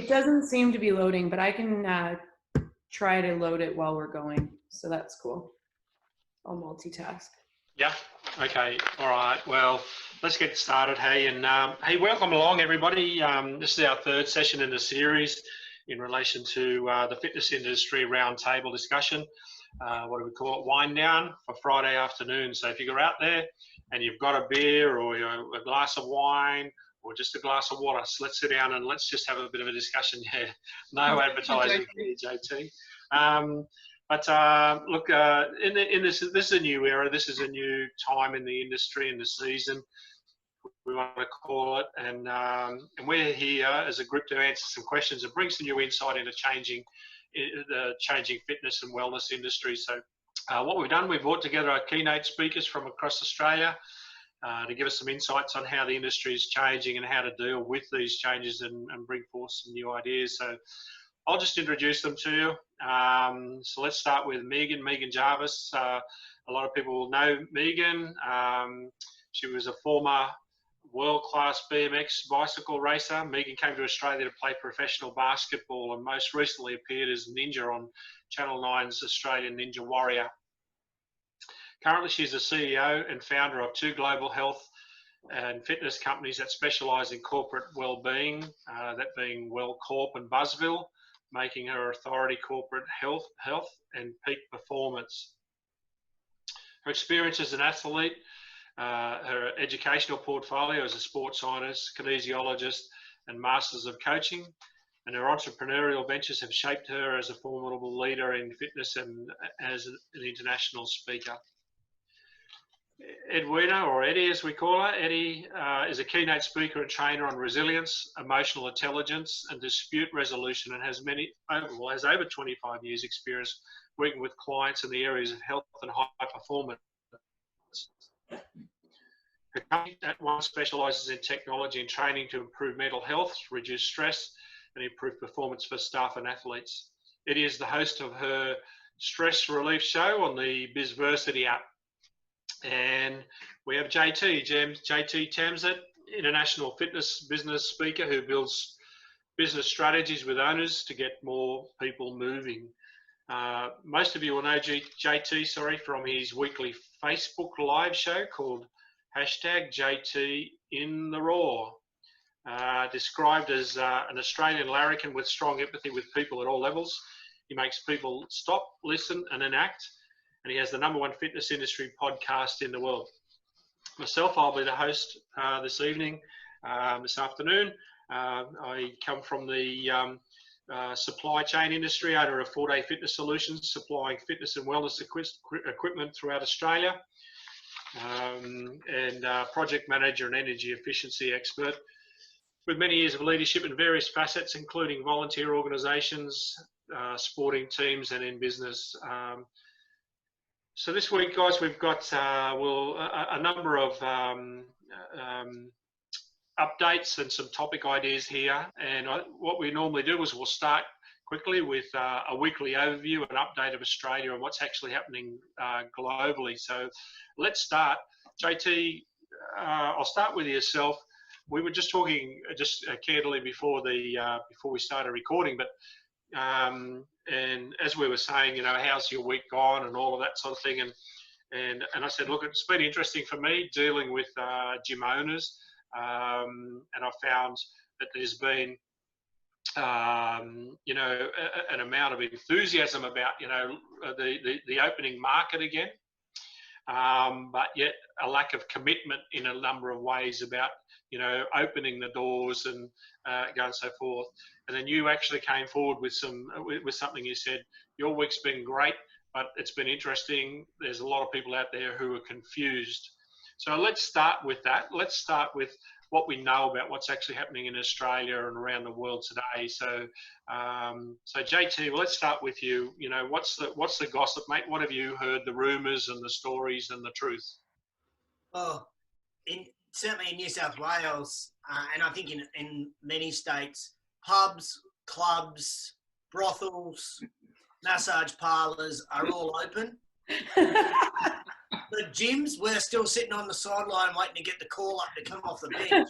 It doesn't seem to be loading, but I can try to load it while we're going. So that's cool. I'll multitask. Yeah. Okay. All right. Well, let's get started. Hey, and hey, welcome along, everybody. This is our third session in the series in relation to the fitness industry roundtable discussion. What do we call it? Wind down for Friday afternoon. So if you're out there and you've got a beer or a glass of wine or just a glass of water, so let's sit down and let's just have a bit of a discussion. Yeah. No advertising here, JT. But look, in this is a new era. This is a new time in the industry and the season, we want to call it, and we're here as a group to answer some questions and bring some new insight into the changing fitness and wellness industry. So, what we've done, we've brought together our keynote speakers from across Australia to give us some insights on how the industry is changing and how to deal with these changes and bring forth some new ideas. So, I'll just introduce them to you. So let's start with Meghan Jarvis. A lot of people will know Meghan. She was a former World Class BMX bicycle racer. Meghan came to Australia to play professional basketball and most recently appeared as Ninja on Channel 9's Australian Ninja Warrior. Currently, she's the CEO and founder of two global health and fitness companies that specialise in corporate well-being, that being Well Corp and Buzzville, making her authority corporate health and peak performance. Her experience as an athlete, her educational portfolio as a sports scientist, kinesiologist, and masters of coaching, and her entrepreneurial ventures have shaped her as a formidable leader in fitness and as an international speaker. Edwina, or Eddie as we call her, Eddie is a keynote speaker and trainer on resilience, emotional intelligence and dispute resolution, and has over 25 years experience working with clients in the areas of health and high performance. Her company at once specialises in technology and training to improve mental health, reduce stress and improve performance for staff and athletes. Eddie is the host of her stress relief show on the Bizversity app. And we have JT Tamzet, international fitness business speaker who builds business strategies with owners to get more people moving. Most of you will know JT, from his weekly Facebook live show called #JT in the Raw. Described as an Australian larrikin with strong empathy with people at all levels. He makes people stop, listen and enact. And he has the #1 fitness industry podcast in the world. Myself, I'll be the host this afternoon. I come from the supply chain industry, owner of 4-Day Fitness Solutions, supplying fitness and wellness equipment throughout Australia, and project manager and energy efficiency expert with many years of leadership in various facets, including volunteer organisations, sporting teams and in business. So this week, guys, we've got a number of updates and some topic ideas here. And what we normally do is we'll start quickly with a weekly overview and update of Australia and what's actually happening globally. So let's start. JT, I'll start with yourself. We were just talking candidly before we started recording, but and as we were saying, how's your week gone and all of that sort of thing, and I said, look, it's been interesting for me dealing with gym owners, and I found that there's been an amount of enthusiasm about the opening market again, but yet a lack of commitment in a number of ways about opening the doors and go and so forth. And then you actually came forward with something. You said your week's been great, but it's been interesting. There's a lot of people out there who are confused. So let's start with that. Let's start with what we know about what's actually happening in Australia and around the world today. So, JT, well, let's start with you. What's the gossip, mate? What have you heard? The rumours and the stories and the truth. Well, certainly in New South Wales, and I think in many states, pubs, clubs, brothels, massage parlours are all open. The gyms, we're still sitting on the sideline waiting to get the call up to come off the bench.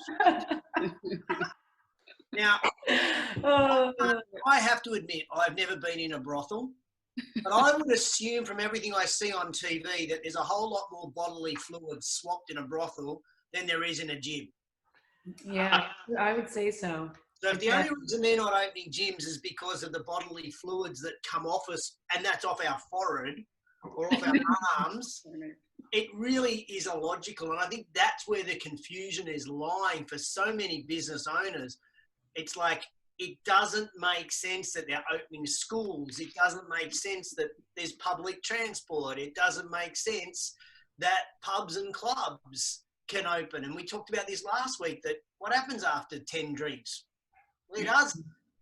Now, Oh, I have to admit, I've never been in a brothel, but I would assume from everything I see on TV that there's a whole lot more bodily fluid swapped in a brothel than there is in a gym. yeah, I would say so. So if the only reason they're not opening gyms is because of the bodily fluids that come off us, and that's off our forehead or off our arms, it really is illogical. And I think that's where the confusion is lying for so many business owners. It's like, it doesn't make sense that they're opening schools. It doesn't make sense that there's public transport. It doesn't make sense that pubs and clubs can open. And we talked about this last week, that what happens after 10 drinks? Well, it does.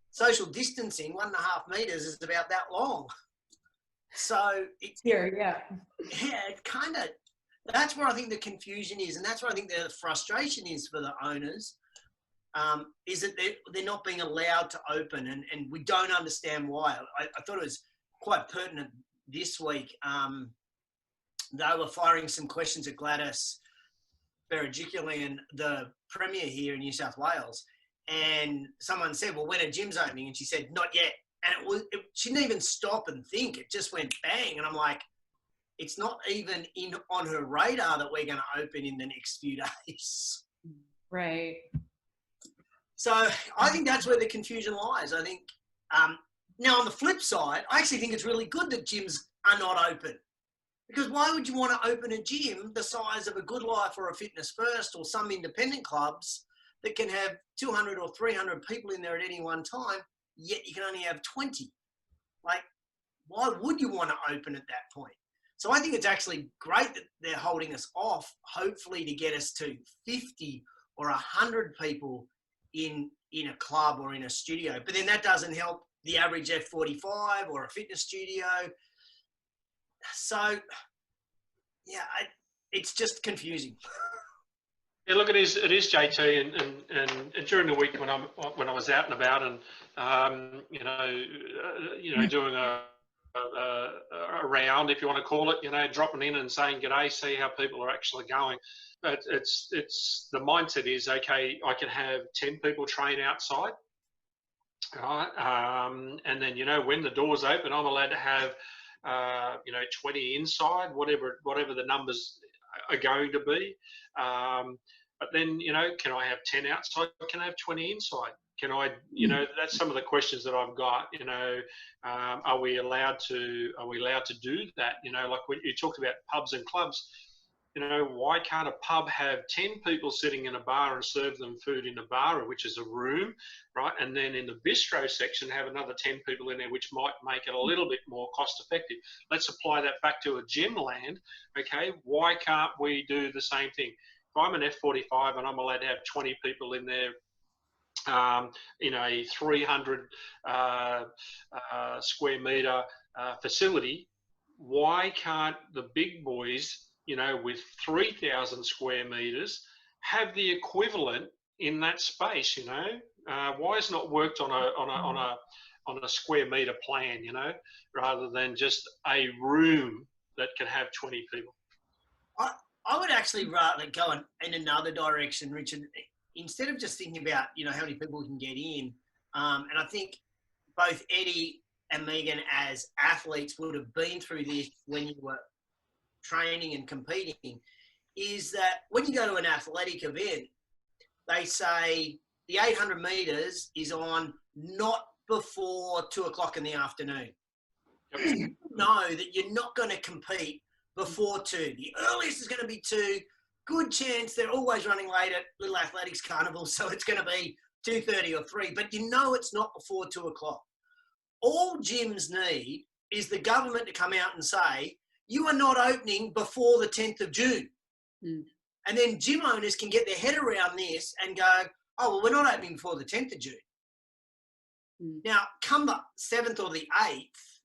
Social distancing, 1.5 meters, is about that long. So it's Here, yeah. it's kind of, that's where I think the confusion is, and that's where I think the frustration is for the owners, is that they're not being allowed to open, and we don't understand why. I thought it was quite pertinent this week. They were firing some questions at Gladys Berejiklian, the Premier here in New South Wales, and someone said, well, when are gyms opening? And she said, not yet. And she didn't even stop and think. It just went bang. And I'm like, it's not even on her radar that we're going to open in the next few days. Right. So I think that's where the confusion lies. I think, now on the flip side, I actually think it's really good that gyms are not open. Because why would you want to open a gym the size of a Good Life or a Fitness First or some independent clubs that can have 200 or 300 people in there at any one time, yet you can only have 20? Like, why would you want to open at that point? So I think it's actually great that they're holding us off, hopefully to get us to 50 or 100 people in a club or in a studio. But then that doesn't help the average F45 or a fitness studio. So, yeah, it's just confusing. Yeah, look, it is JT, and during the week when I was out and about and doing a round, if you want to call it, dropping in and saying g'day, see how people are actually going. But it's the mindset is, okay, I can have 10 people train outside, right? And then when the doors open, I'm allowed to have 20 inside, whatever the numbers are going to be. But then, can I have 10 outside? Can I have 20 inside? Can I, that's some of the questions that I've got, are we allowed to do that? Like when you talked about pubs and clubs, why can't a pub have 10 people sitting in a bar and serve them food in a bar, which is a room, right? And then in the bistro section, have another 10 people in there, which might make it a little bit more cost effective. Let's apply that back to a gym land. Okay, why can't we do the same thing? If I'm an F45 and I'm allowed to have 20 people in there, in a 300 square meter facility, why can't the big boys, with 3,000 square meters, have the equivalent in that space? Why is it not worked on a square meter plan, rather than just a room that can have 20 people? I would actually rather go in another direction, Richard. Instead of just thinking about, how many people can get in, and I think both Eddie and Meghan as athletes would have been through this when you were training and competing, is that when you go to an athletic event, they say the 800 meters is on not before 2:00 in the afternoon. So you know that you're not going to compete before 2. The earliest is going to be 2. Good chance they're always running late at Little Athletics Carnival, so it's going to be 2:30 or 3, but it's not before 2:00. All gyms need is the government to come out and say, you are not opening before the 10th of June. Mm. And then gym owners can get their head around this and go, oh, well, we're not opening before the 10th of June. Mm. Now, come the 7th or the 8th,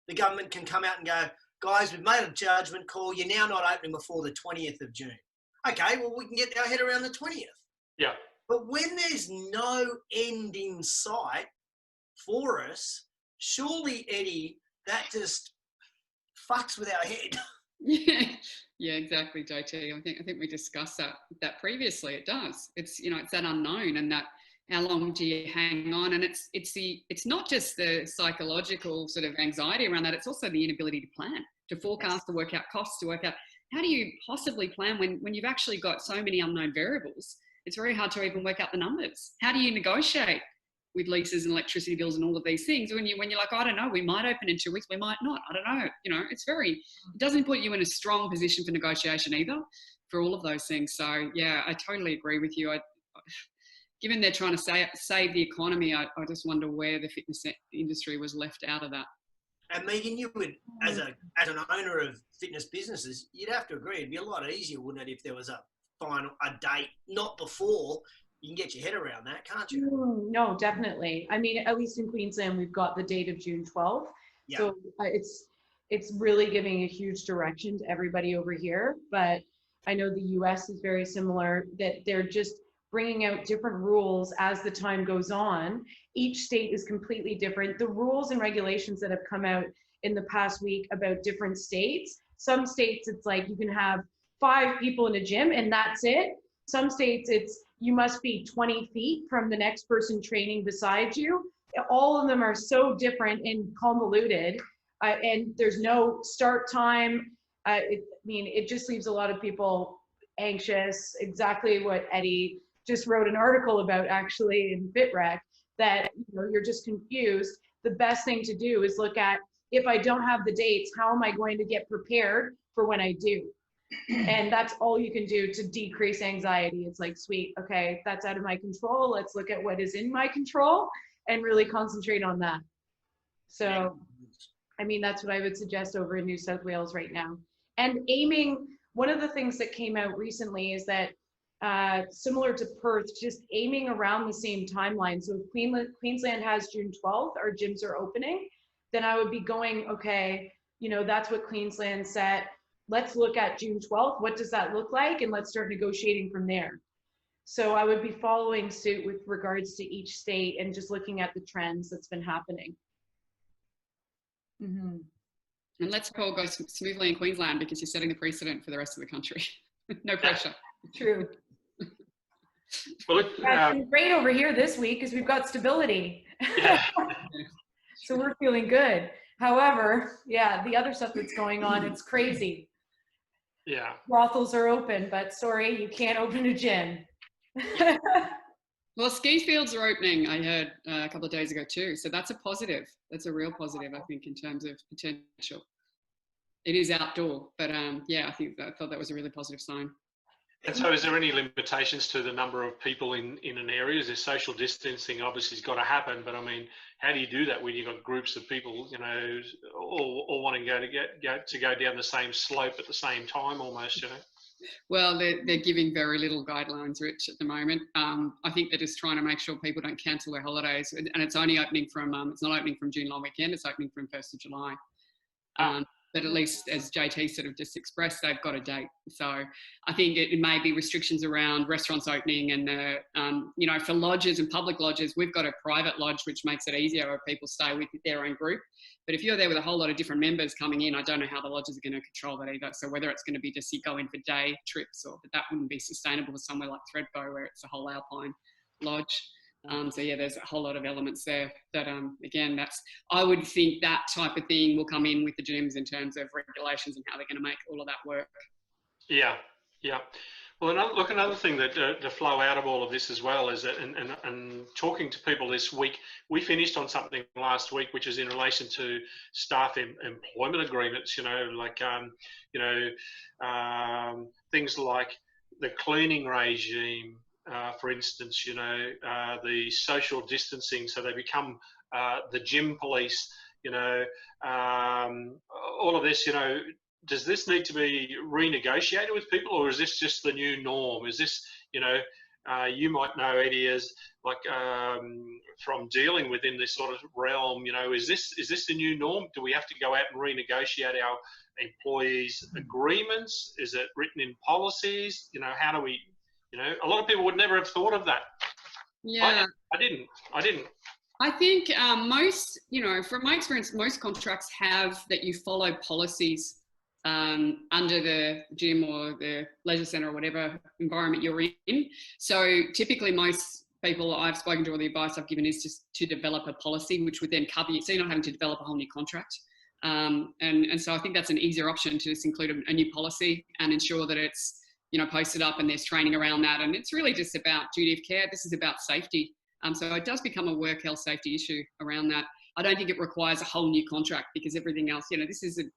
the government can come out and go, guys, we've made a judgment call. You're now not opening before the 20th of June. Okay, well, we can get our head around the 20th. Yeah. But when there's no end in sight for us, surely, Eddie, that just fucks with our head. Yeah, exactly, JT. I think we discussed that previously. It does. It's it's that unknown, and that how long do you hang on? And it's not just the psychological sort of anxiety around that, it's also the inability to plan, to forecast, to work out costs, to work out how do you possibly plan when you've actually got so many unknown variables. It's very hard to even work out the numbers. How do you negotiate with leases and electricity bills and all of these things when you're like, I don't know, we might open in 2 weeks, we might not, I don't know. You know, it doesn't put you in a strong position for negotiation either for all of those things. So yeah, I totally agree with you. Given they're trying to save the economy, I just wonder where the fitness industry was left out of that. And Megan, you would, as an owner of fitness businesses, you'd have to agree it'd be a lot easier, wouldn't it, if there was a date, not before. You can get your head around that, can't you? No, definitely. I mean, at least in Queensland, we've got the date of June 12th. Yeah. So it's really giving a huge direction to everybody over here. But I know the US is very similar, that they're just bringing out different rules as the time goes on. Each state is completely different. The rules and regulations that have come out in the past week about different states, some states it's like you can have 5 people in a gym and that's it. Some states it's you must be 20 feet from the next person training beside you. All of them are so different and convoluted, and there's no start time. It just leaves a lot of people anxious. Exactly what Eddie just wrote an article about actually in FitRec, that you're just confused. The best thing to do is look at, if I don't have the dates, how am I going to get prepared for when I do? And that's all you can do to decrease anxiety. It's like, sweet, okay, that's out of my control. Let's look at what is in my control and really concentrate on that. So, I mean, that's what I would suggest over in New South Wales right now. And aiming, one of the things that came out recently is that similar to Perth, just aiming around the same timeline. So if Queensland has June 12th, our gyms are opening, then I would be going, okay, that's what Queensland set. Let's look at June 12th. What does that look like? And let's start negotiating from there. So I would be following suit with regards to each state and just looking at the trends that's been happening. Mm-hmm. And let's all go smoothly in Queensland because you're setting the precedent for the rest of the country. No pressure. True. Well, it's been great over here this week because we've got stability. Yeah. So we're feeling good. However, yeah, the other stuff that's going on, it's crazy. Yeah. Brothels are open, but sorry, you can't open a gym. Well, ski fields are opening, I heard a couple of days ago too. So that's a positive. That's a real positive, I think, in terms of potential. It is outdoor, but yeah, I thought that was a really positive sign. And so is there any limitations to the number of people in an area? Is there social distancing obviously has got to happen, but I mean, how do you do that when you've got groups of people, all wanting to go down the same slope at the same time almost, Well, they're giving very little guidelines, Rich, at the moment. I think they're just trying to make sure people don't cancel their holidays, and it's only opening from, it's not opening from June long weekend, it's opening from 1st of July. But at least, as JT sort of just expressed, they've got a date. So I think it may be restrictions around restaurants opening and, for lodges and public lodges, we've got a private lodge, which makes it easier if people stay with their own group. But if you're there with a whole lot of different members coming in, I don't know how the lodges are going to control that either. So whether it's going to be just you go in for day trips, but that wouldn't be sustainable for somewhere like Thredbo where it's a whole alpine lodge. So yeah, there's a whole lot of elements there that, again, I would think that type of thing will come in with the gyms in terms of regulations and how they're going to make all of that work. Yeah. Well, another thing that to flow out of all of this as well is that, and talking to people this week, we finished on something last week, which is in relation to staff employment agreements, things like the cleaning regime, for instance, the social distancing, so they become the gym police, all of this, does this need to be renegotiated with people, or is this just the new norm? Is this, you might know, Eddie, as like from dealing within this sort of realm, is this the new norm? Do we have to go out and renegotiate our employees' agreements? Is it written in policies? How do we, a lot of people would never have thought of that. Yeah. I didn't. I think most, from my experience, most contracts have that you follow policies under the gym or the leisure centre or whatever environment you're in. So typically most people I've spoken to, or the advice I've given is just to develop a policy which would then cover you, so you're not having to develop a whole new contract. And so I think that's an easier option, to just include a new policy and ensure that it's, you know, posted up and there's training around that. And it's really just about duty of care. This is about safety. So it does become a work health safety issue around that. I don't think it requires a whole new contract, because everything else, you know, this is an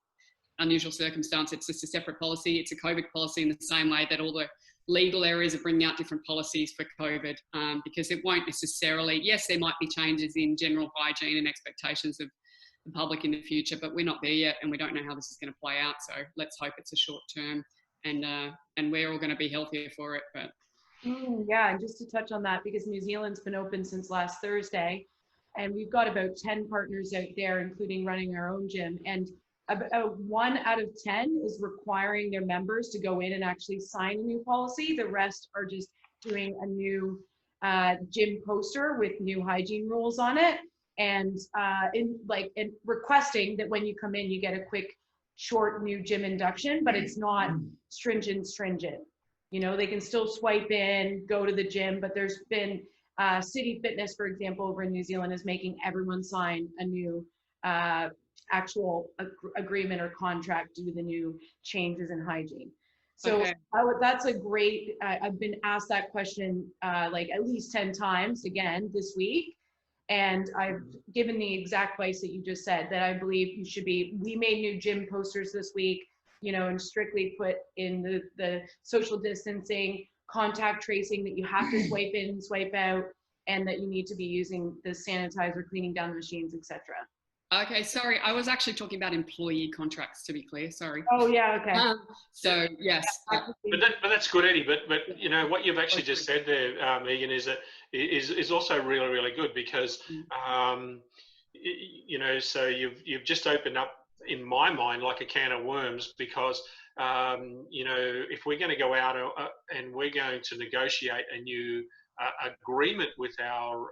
unusual circumstance. It's just a separate policy. It's a COVID policy, in the same way that all the legal areas are bringing out different policies for COVID, because it won't necessarily, yes, there might be changes in general hygiene and expectations of the public in the future, but we're not there yet, and we don't know how this is going to play out. So let's hope it's a short term, and we're all going to be healthier for it. But yeah, and just to touch on that, because New Zealand's been open since last Thursday, and we've got about 10 partners out there, including running our own gym, and about 1 out of 10 is requiring their members to go in and actually sign a new policy. The rest are just doing a new gym poster with new hygiene rules on it, and requesting that when you come in, you get a quick, short new gym induction, but it's not stringent. You know, they can still swipe in, go to the gym, but there's been City Fitness, for example, over in New Zealand, is making everyone sign a new actual agreement or contract due to the new changes in hygiene. So okay. That's a great, I've been asked that question like at least 10 times again this week. And I've given the exact advice that you just said, that I believe you should be. We made new gym posters this week, you know, and strictly put in the social distancing, contact tracing, that you have to swipe in, swipe out, and that you need to be using the sanitizer, cleaning down the machines, etc. Okay, sorry, I was actually talking about employee contracts, to be clear. Sorry. Oh yeah, okay. So yes, but that's good, Eddie. But you know what you've actually just said there, Megan, is also really good, because you know, so you've just opened up, in my mind, like a can of worms, because you know, if we're going to go out and we're going to negotiate a new agreement with our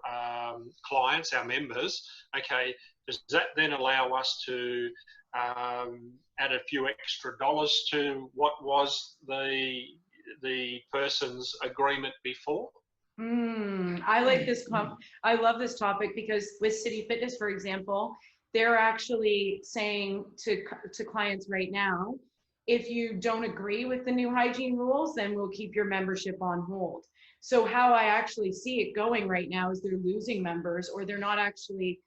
clients, our members, okay, does that then allow us to add a few extra dollars to what was the person's agreement before? I like this. I love this topic, because with City Fitness, for example, they're actually saying to clients right now, if you don't agree with the new hygiene rules, then we'll keep your membership on hold. So how I actually see it going right now is they're losing members, or they're not actually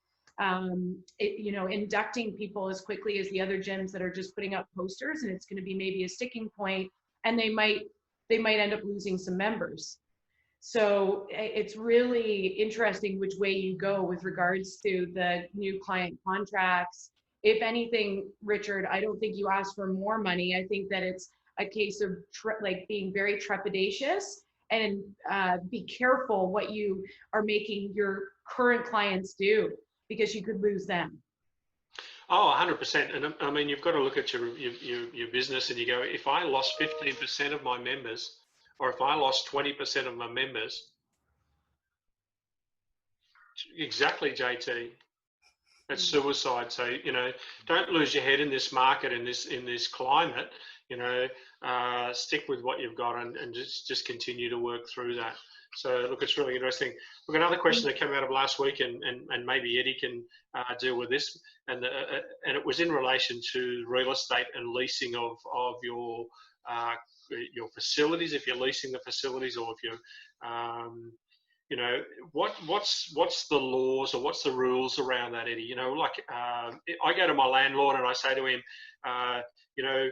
you know, inducting people as quickly as the other gyms that are just putting up posters, and it's going to be maybe a sticking point, and they might end up losing some members. So it's really interesting which way you go with regards to the new client contracts. If anything, Richard, I don't think you asked for more money. I think that it's a case of like being very trepidatious, and be careful what you are making your current clients do, because you could lose them. Oh, 100%. And I mean, you've got to look at your business, and you go, if I lost 15% of my members, or if I lost 20% of my members, exactly, JT, that's suicide. So, you know, don't lose your head in this market, in this climate. You know, stick with what you've got, and just continue to work through that. So look, it's really interesting. Look, another question that came out of last week, and maybe Eddie can deal with this, and it was in relation to real estate and leasing of your facilities, if you're leasing the facilities, or if you're you know, what's the laws, or what's the rules around that, Eddie? You know, like I go to my landlord and I say to him, you know,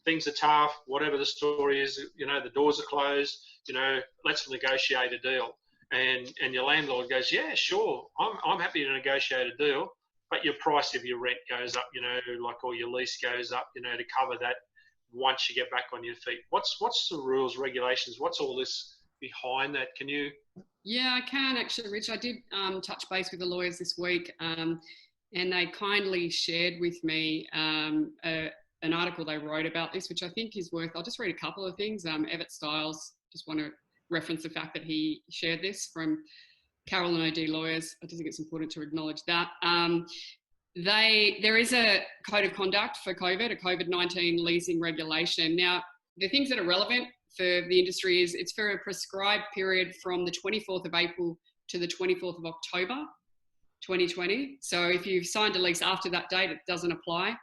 things are tough, whatever the story is, you know, the doors are closed, you know, let's negotiate a deal. And your landlord goes, yeah, sure, I'm happy to negotiate a deal, but your price of your rent goes up, you know, like, or your lease goes up, you know, to cover that once you get back on your feet. What's the rules, regulations? What's all this behind that? Can you? Yeah, I can actually, Rich. I did touch base with the lawyers this week, and they kindly shared with me an article they wrote about this, which I think is worth. I'll just read a couple of things. Everett Stiles, just want to reference the fact that he shared this from Carroll and OD Lawyers. I just think it's important to acknowledge that. There is a code of conduct for COVID, a COVID-19 leasing regulation. Now, the things that are relevant for the industry is it's for a prescribed period from the 24th of April to the 24th of October 2020. So if you've signed a lease after that date, it doesn't apply.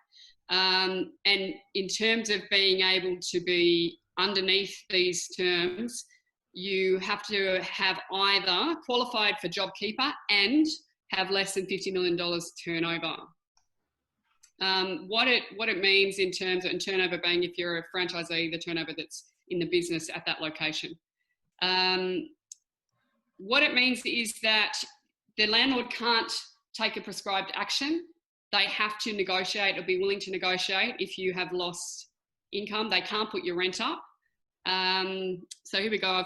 And in terms of being able to be underneath these terms, you have to have either qualified for JobKeeper and have less than $50 million turnover. What it means in terms of turnover being, if you're a franchisee, the turnover that's in the business at that location. What it means is that the landlord can't take a prescribed action. They have to negotiate or be willing to negotiate if you have lost income. They can't put your rent up. So here we go.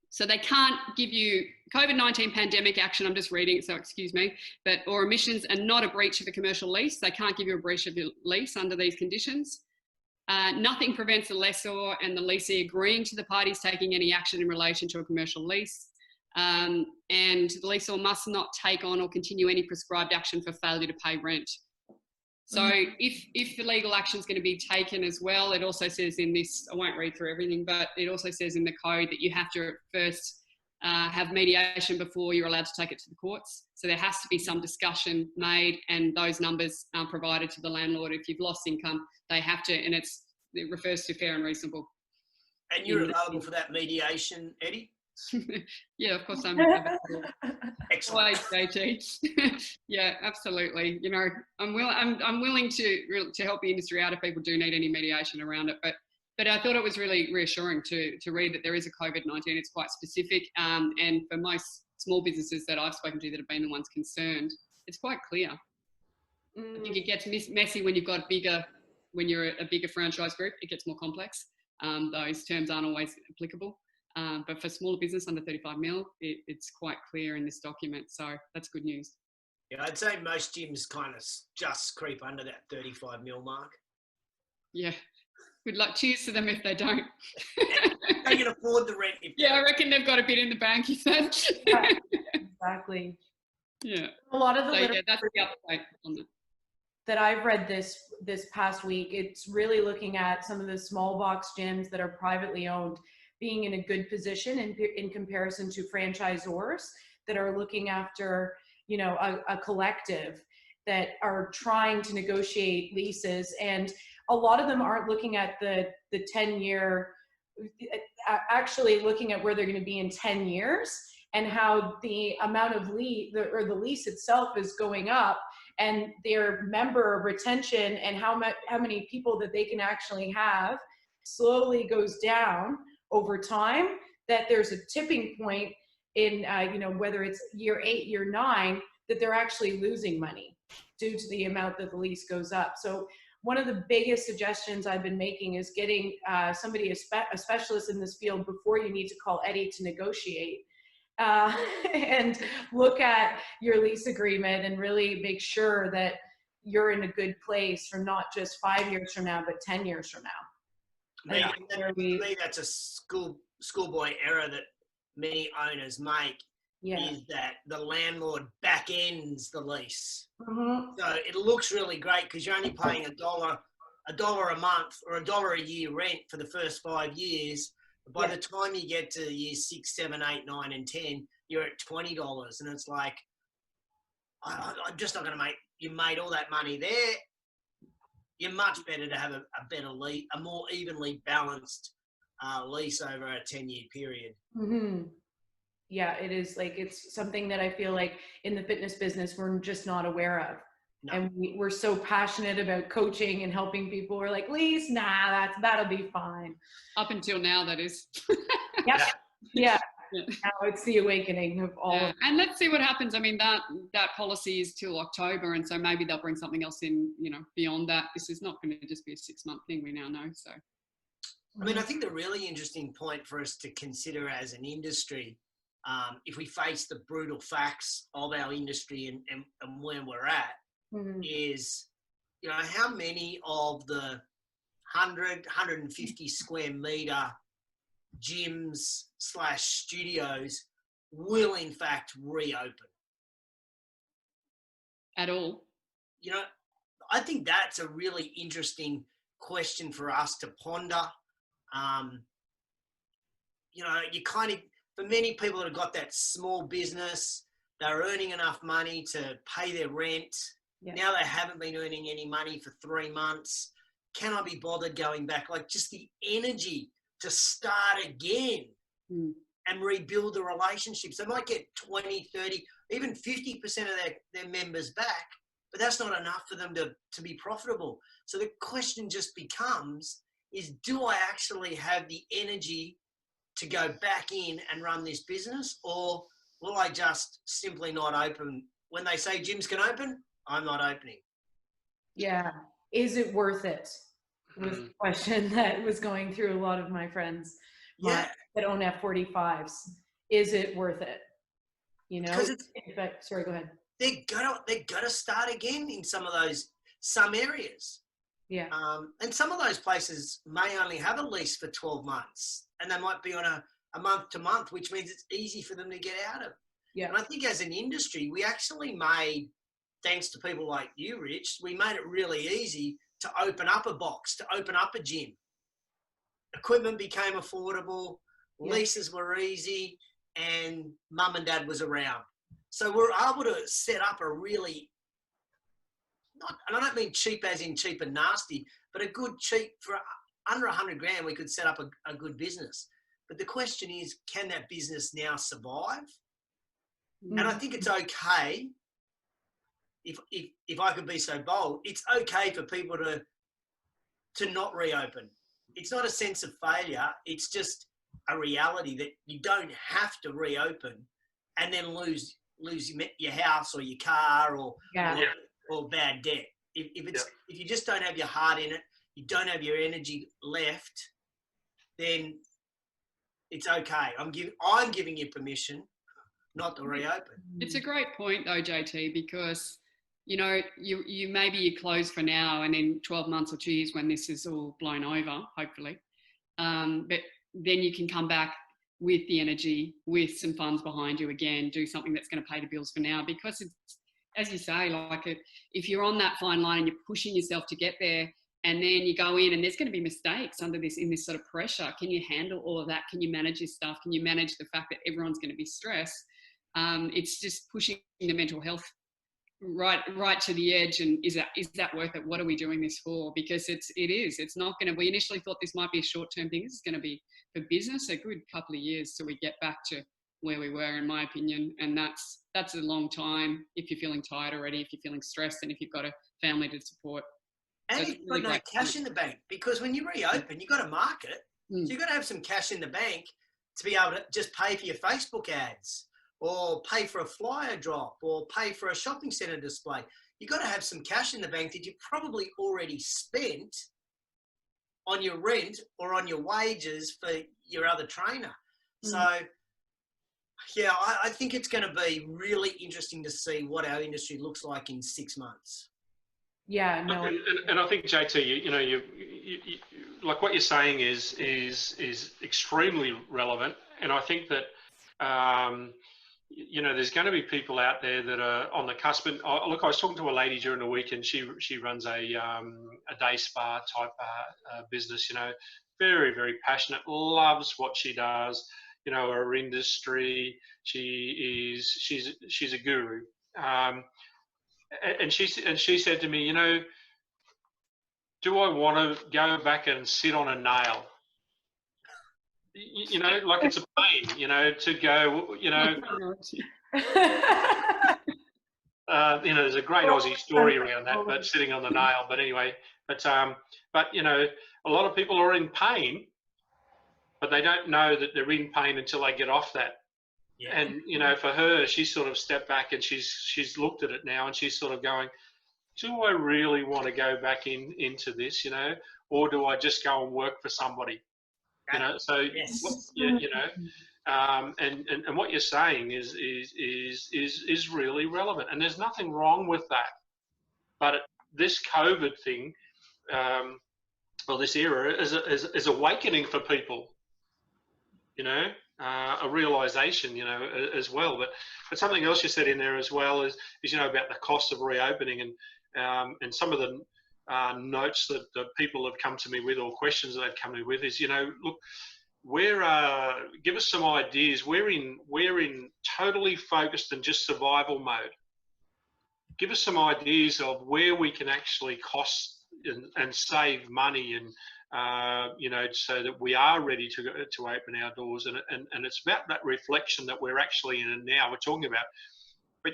So they can't give you COVID-19 pandemic action. I'm just reading it, so excuse me. Or emissions and not a breach of a commercial lease. They can't give you a breach of your lease under these conditions. Nothing prevents the lessor and the leasee agreeing to the parties taking any action in relation to a commercial lease. And the leaseor must not take on or continue any prescribed action for failure to pay rent. So if the legal action is going to be taken as well, it also says in this, I won't read through everything, but it also says in the code that you have to first have mediation before you're allowed to take it to the courts. So there has to be some discussion made, and those numbers are provided to the landlord. If you've lost income, they have to, and it refers to fair and reasonable. And you're available for that mediation, Eddie? Yeah, of course I'm Excellent. Yeah, absolutely. You know, I'm willing to help the industry out if people do need any mediation around it. But I thought it was really reassuring to read that there is a COVID-19. It's quite specific, and for most small businesses that I've spoken to that have been the ones concerned, it's quite clear. I think it gets messy when you've got when you're a bigger franchise group. It gets more complex. Those terms aren't always applicable. But for smaller business under 35 mil, it's quite clear in this document. So that's good news. Yeah, I'd say most gyms kind of just creep under that 35 mil mark. Yeah. Good luck. Cheers to them if they don't. They can afford the rent. I reckon they've got a bit in the bank, you said. Yeah, exactly. Yeah. A lot of the that's the update on that. That I've read this past week, it's really looking at some of the small box gyms that are privately owned being in a good position in comparison to franchisors that are looking after, you know, a collective that are trying to negotiate leases. And a lot of them aren't looking at the 10-year, actually looking at where they're going to be in 10 years and how the amount of the lease itself is going up, and their member retention and how many people that they can actually have slowly goes down over time, that there's a tipping point in, you know, whether it's year 8, year 9, that they're actually losing money due to the amount that the lease goes up. So one of the biggest suggestions I've been making is getting somebody, a specialist in this field, before you need to call Eddie to negotiate, and look at your lease agreement and really make sure that you're in a good place for not just 5 years from now, but 10 years from now. Yeah, for me, that's a schoolboy error that many owners make. Yeah. Is that the landlord back ends the lease. Mm-hmm. So it looks really great because you're only paying $1 a month or $1 a year rent for the first 5 years. By the time you get to years 6, 7, 8, 9, and 10, you're at $20, and it's like, I'm just not going to make. You made all that money there. You're much better to have a better lease, a more evenly balanced lease over a 10-year period. Mm-hmm. Yeah, it is. Like, it's something that I feel like in the fitness business we're just not aware of. No. And we're so passionate about coaching and helping people. We're like, lease, nah, that'll be fine. Up until now, that is. Yep. Yeah. Now it's the awakening of all. Yeah. And let's see what happens. I mean, that policy is till October, and so maybe they'll bring something else in, you know, beyond that. This is not going to just be a 6-month thing, we now know. So, I mean, I think the really interesting point for us to consider as an industry, if we face the brutal facts of our industry and where we're at, is, you know, how many of the 150 square metre gyms / studios will in fact reopen at all? You know, I think that's a really interesting question for us to ponder. You know, you kind of, for many people that have got that small business, they're earning enough money to pay their rent. Yeah. Now they haven't been earning any money for 3 months. Can I be bothered going back? Like, just the energy to start again and rebuild the relationships. They might get 20, 30, even 50% of their members back, but that's not enough for them to be profitable. So the question just becomes, is do I actually have the energy to go back in and run this business, or will I just simply not open? When they say gyms can open, I'm not opening. Yeah. Is it worth it? Was the question that was going through a lot of my friends that own F45s. Is it worth it? You know, sorry, go ahead. They're gonna start again in some areas. Yeah. And some of those places may only have a lease for 12 months, and they might be on a month to month, which means it's easy for them to get out of. Yeah. And I think as an industry, we actually made, thanks to people like you, Rich, we made it really easy to open up a box, to open up a gym. Equipment became affordable, leases were easy, and mum and dad was around. So we're able to set up a really, and I don't mean cheap as in cheap and nasty, but a good cheap, for under 100 grand, we could set up a good business. But the question is, can that business now survive? And I think it's okay, if I could be so bold, it's okay for people to not reopen. It's not a sense of failure. It's just a reality that you don't have to reopen and then lose your house or your car or bad debt. If you just don't have your heart in it, you don't have your energy left, then it's okay. I'm giving you permission not to reopen. It's a great point though, JT, because you know, you maybe you close for now, and in 12 months or 2 years when this is all blown over, hopefully, but then you can come back with the energy, with some funds behind you again, do something that's going to pay the bills for now. Because it's, as you say, if you're on that fine line and you're pushing yourself to get there, and then you go in and there's going to be mistakes in this sort of pressure. Can you handle all of that? Can you manage your stuff? Can you manage the fact that everyone's going to be stressed? It's just pushing the mental health right to the edge. And is that worth it? What are we doing this for? Because it's not going to, we initially thought this might be a short-term thing. This is going to be for business a good couple of years till we get back to where we were, in my opinion. And that's a long time if you're feeling tired already, if you're feeling stressed, and if you've got a family to support. And if you've got no cash in the bank, because when you reopen, you've got to market. So you've got to have some cash in the bank to be able to just pay for your Facebook ads, or pay for a flyer drop, or pay for a shopping centre display. You've got to have some cash in the bank that you've probably already spent on your rent or on your wages for your other trainer. So, yeah, I think it's going to be really interesting to see what our industry looks like in 6 months. Yeah, no. And I think, JT, you like what you're saying is extremely relevant. And I think that, there's going to be people out there that are on the cusp. And look, I was talking to a lady during the week, and she runs a day spa type business. Very, very passionate, loves what she does. Her industry. She's a guru. And she said to me, do I want to go back and sit on a nail? Like it's a pain, to go, there's a great Aussie story around that, but sitting on the nail. But anyway, but a lot of people are in pain, but they don't know that they're in pain until they get off that. Yeah. And, for her, she sort of stepped back and she's looked at it now, and she's sort of going, do I really want to go back into this, or do I just go and work for somebody? So, yes. and what you're saying is really relevant, and there's nothing wrong with that. But this COVID thing, this era is awakening for people, a realization, as well. But something else you said in there as well is about the cost of reopening, and some of notes that people have come to me with, or questions that they've come to me with, is, look, give us some ideas. We're in totally focused and just survival mode. Give us some ideas of where we can actually cost and save money, and so that we are ready to open our doors. And it's about that reflection that we're actually in now. We're talking about, but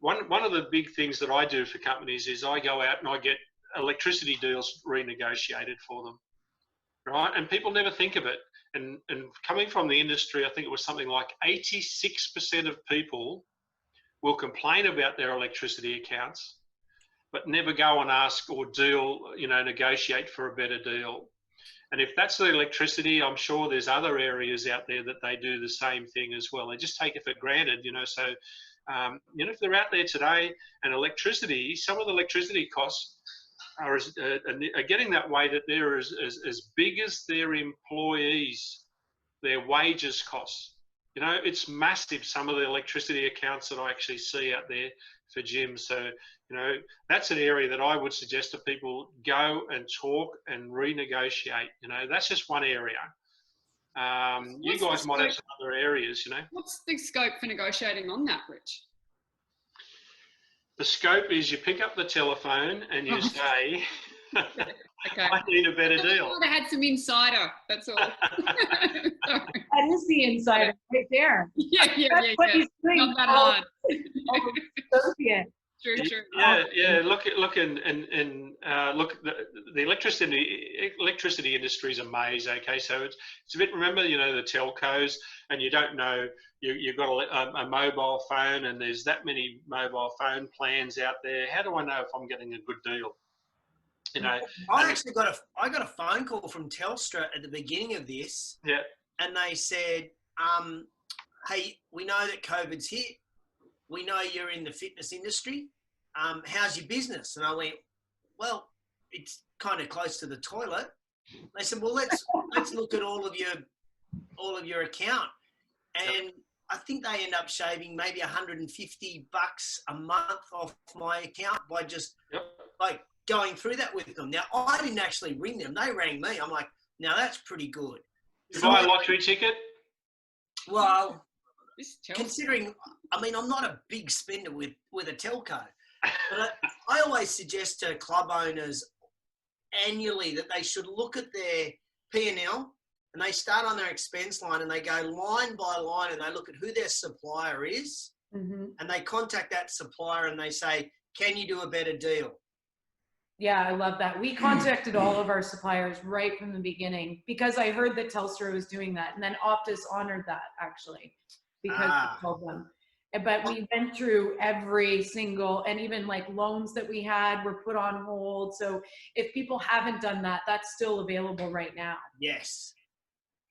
one of the big things that I do for companies is I go out and I get electricity deals renegotiated for them, right? And people never think of it. And coming from the industry, I think it was something like 86% of people will complain about their electricity accounts, but never go and ask or negotiate for a better deal. And if that's the electricity, I'm sure there's other areas out there that they do the same thing as well. They just take it for granted, So, if they're out there today, and some of the electricity costs are getting that way, that they're as big as their employees, their wages costs. It's massive, some of the electricity accounts that I actually see out there for gyms. So, that's an area that I would suggest to people go and talk and renegotiate. That's just one area. You guys might have some other areas, What's the scope for negotiating on that, Rich? The scope is you pick up the telephone and you say, okay. I need a better deal. I had some insider, that's all. That is the insider right there. Yeah. What he's doing. Not that hard. Associate. True. Yeah. Look, the electricity industry is a maze. Okay, so it's a bit. Remember, the telcos, and you don't know. You've got a mobile phone, and there's that many mobile phone plans out there. How do I know if I'm getting a good deal? I actually got a phone call from Telstra at the beginning of this. Yeah. And they said, hey, we know that COVID's hit. We know you're in the fitness industry. How's your business? And I went, well, it's kind of close to the toilet. They said, well, let's look at all of your account. And I think they end up shaving maybe $150 a month off my account by just like going through that with them. Now, I didn't actually ring them. They rang me. I'm like, now that's pretty good. You buy a lottery ticket? Well, considering, I'm not a big spender with a telco, but I always suggest to club owners annually that they should look at their P&L, and they start on their expense line and they go line by line and they look at who their supplier is, and they contact that supplier and they say, can you do a better deal? Yeah, I love that. We contacted all of our suppliers right from the beginning because I heard that Telstra was doing that, and then Optus honored that actually because we told them. But we went through every single, and even like loans that we had were put on hold. So if people haven't done that, that's still available right now. Yes.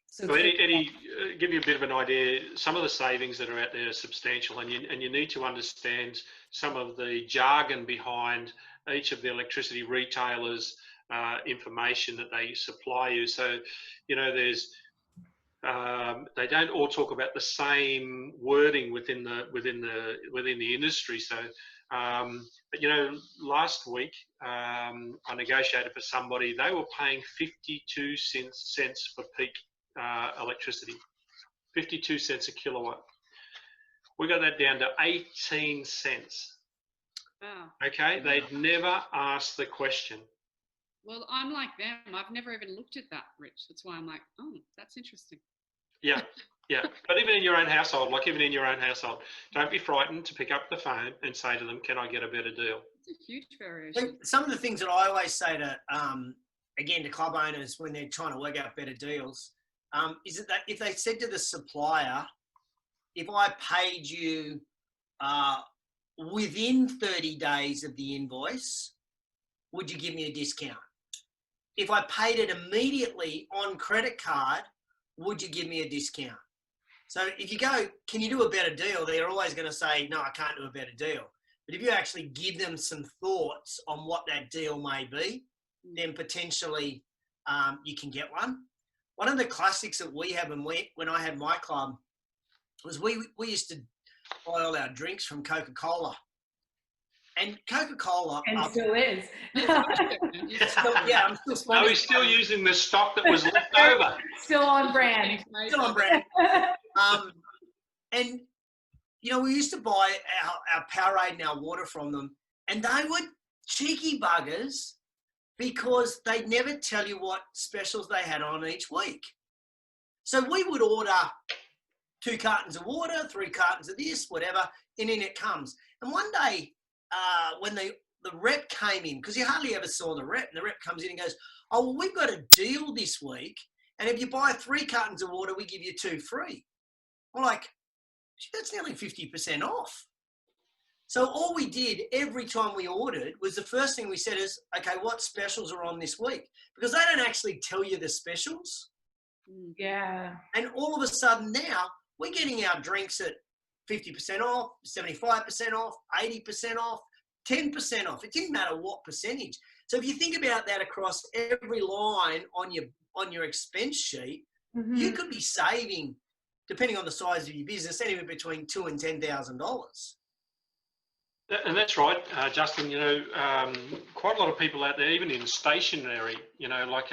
So Eddie, give you a bit of an idea. Some of the savings that are out there are substantial, and you need to understand some of the jargon behind each of the electricity retailers' information that they supply you. So, there's they don't all talk about the same wording within the industry. So, but last week I negotiated for somebody. They were paying 52 cents for peak electricity, 52 cents a kilowatt. We got that down to 18 cents. Wow. Okay, they'd never asked the question. Well, I'm like them. I've never even looked at that, Rich. That's why I'm like, oh, that's interesting. Yeah. But even in your own household, don't be frightened to pick up the phone and say to them, can I get a better deal? It's a huge variation. Some of the things that I always say to, again, to club owners when they're trying to work out better deals, is that if they said to the supplier, if I paid you within 30 days of the invoice, would you give me a discount? If I paid it immediately on credit card, would you give me a discount? So if you go, can you do a better deal? They're always going to say, no, I can't do a better deal. But if you actually give them some thoughts on what that deal may be, then potentially you can get one. One of the classics that we have, and when I had my club, was we used to buy all our drinks from Coca-Cola. And Coca-Cola. And still is. Yeah, I'm still sponsored. No, he's still using the stock that was left over. Still on brand. Still on brand. And, you know, we used to buy our Powerade and our water from them, and they were cheeky buggers because they'd never tell you what specials they had on each week. So we would order 2 cartons of water, 3 cartons of this, whatever, and in it comes. And one day, when the rep came in, because you hardly ever saw the rep, and the rep comes in and goes, oh, well, we've got a deal this week, and if you buy 3 cartons of water, we give you 2 free. I'm like, that's nearly 50% off. So all we did every time we ordered was the first thing we said is, okay, what specials are on this week? Because they don't actually tell you the specials. Yeah. And all of a sudden now, we're getting our drinks at 50% off, 75% off, 80% off, 10% off. It didn't matter what percentage. So if you think about that across every line on your expense sheet, you could be saving, depending on the size of your business, anywhere between $2,000 and $10,000. And that's right, Justin. You know, quite a lot of people out there, even in stationery, you know, like,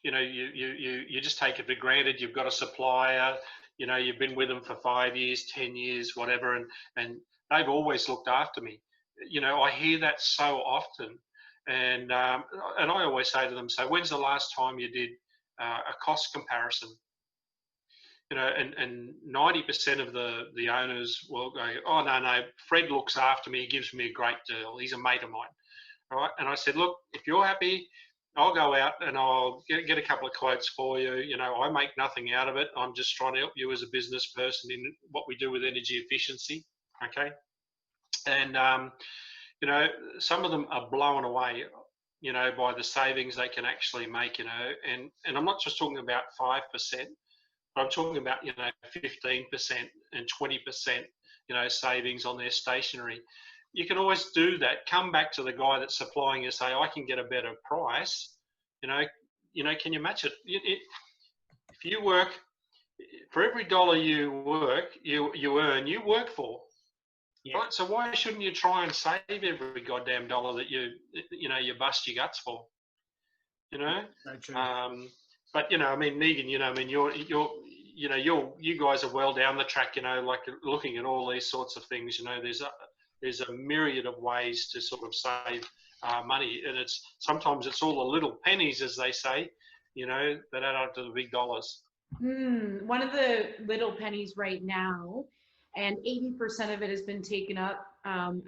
you know, you just take it for granted. You've got a supplier, you know, you've been with them for 5 years, 10 years, whatever, and they've always looked after me. You know, I hear that so often, and I always say to them, so when's the last time you did a cost comparison? You know, and 90% of the owners will go, oh, no, Fred looks after me. He gives me a great deal. He's a mate of mine. All right. And I said, look, if you're happy, I'll go out and I'll get a couple of quotes for you. You know, I make nothing out of it. I'm just trying to help you as a business person in what we do with energy efficiency. Okay. And, you know, some of them are blown away, you know, by the savings they can actually make, you know, and I'm not just talking about 5%. I'm talking about, you know, 15% and 20%, you know, savings on their stationery. You can always do that. Come back to the guy that's supplying you, say, I can get a better price. You know, can you match it? If you work, for every dollar you work, you earn, you work for. Yeah. Right? So why shouldn't you try and save every goddamn dollar that you bust your guts for? You know. So true. But you know, I mean, Meghan, you know, I mean, you guys are well down the track, you know, like looking at all these sorts of things. You know, there's a myriad of ways to sort of save money, and sometimes it's all the little pennies, as they say, you know, that add up to the big dollars. One of the little pennies right now, and 80% of it has been taken up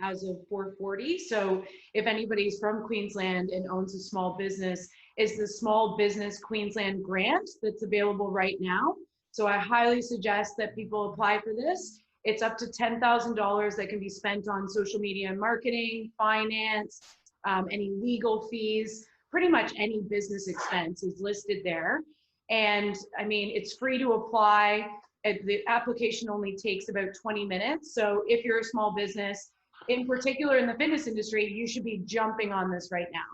as of 440. So if anybody's from Queensland and owns a small business, is the Small Business Queensland grant that's available right now. So I highly suggest that people apply for this. It's up to $10,000 that can be spent on social media and marketing, finance, any legal fees, pretty much any business expense is listed there. And I mean, it's free to apply. The application only takes about 20 minutes. So if you're a small business, in particular in the fitness industry, you should be jumping on this right now.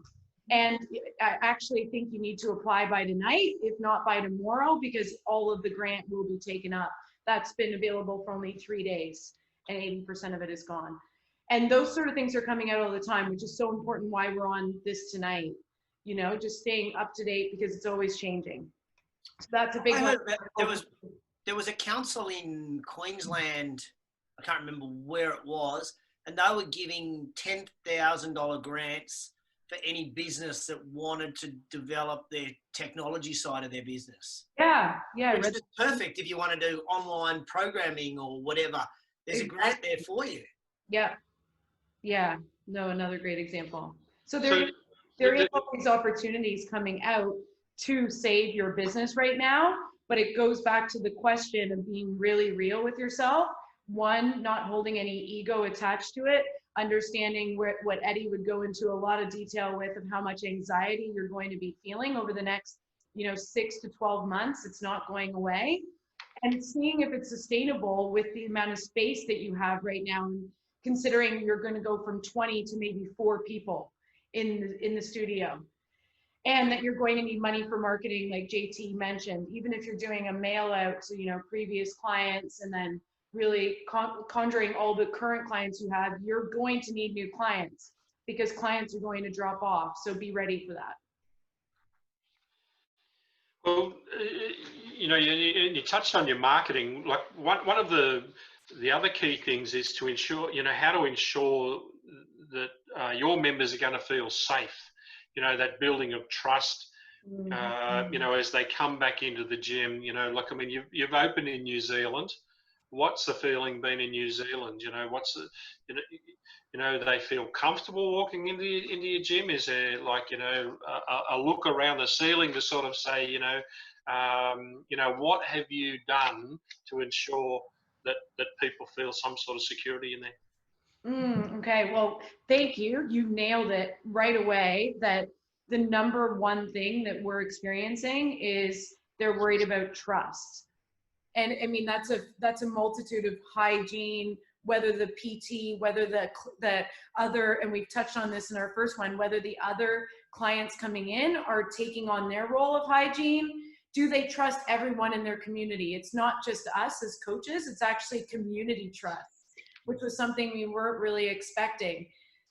And I actually think you need to apply by tonight, if not by tomorrow, because all of the grant will be taken up. That's been available for only 3 days, and 80% of it is gone. And those sort of things are coming out all the time, which is so important why we're on this tonight. You know, just staying up to date because it's always changing. So that's a big one. There was a council in Queensland, I can't remember where it was, and they were giving $10,000 grants for any business that wanted to develop their technology side of their business. Yeah. Which is perfect if you want to do online programming or whatever. There's a grant there for you. Yeah. No, another great example. So there is all these opportunities coming out to save your business right now, but it goes back to the question of being really real with yourself. One, not holding any ego attached to it, understanding what Eddie would go into a lot of detail with of how much anxiety you're going to be feeling over the next, 6 to 12 months. It's not going away. And seeing if it's sustainable with the amount of space that you have right now, and considering you're going to go from 20 to maybe 4 people in the studio. And that you're going to need money for marketing, like JT mentioned, even if you're doing a mail out to, previous clients and then really conjuring all the current clients you have, you're going to need new clients because clients are going to drop off. So be ready for that. Well, you know, you touched on your marketing. Like one of the other key things is to ensure, you know, how to ensure that your members are going to feel safe. You know, that building of trust. You know, as they come back into the gym. You know, like I mean, you've opened in New Zealand. What's the feeling been in New Zealand? You know, what's the, you know, they feel comfortable walking into your gym? Is there like, you know, a look around the ceiling to sort of say, you know, what have you done to ensure that people feel some sort of security in there? Okay, well, thank you. You nailed it right away that the number one thing that we're experiencing is they're worried about trust. And I mean, that's a multitude of hygiene, whether the PT, whether the other, and we've touched on this in our first one, whether the other clients coming in are taking on their role of hygiene. Do they trust everyone in their community? It's not just us as coaches, it's actually community trust, which was something we weren't really expecting.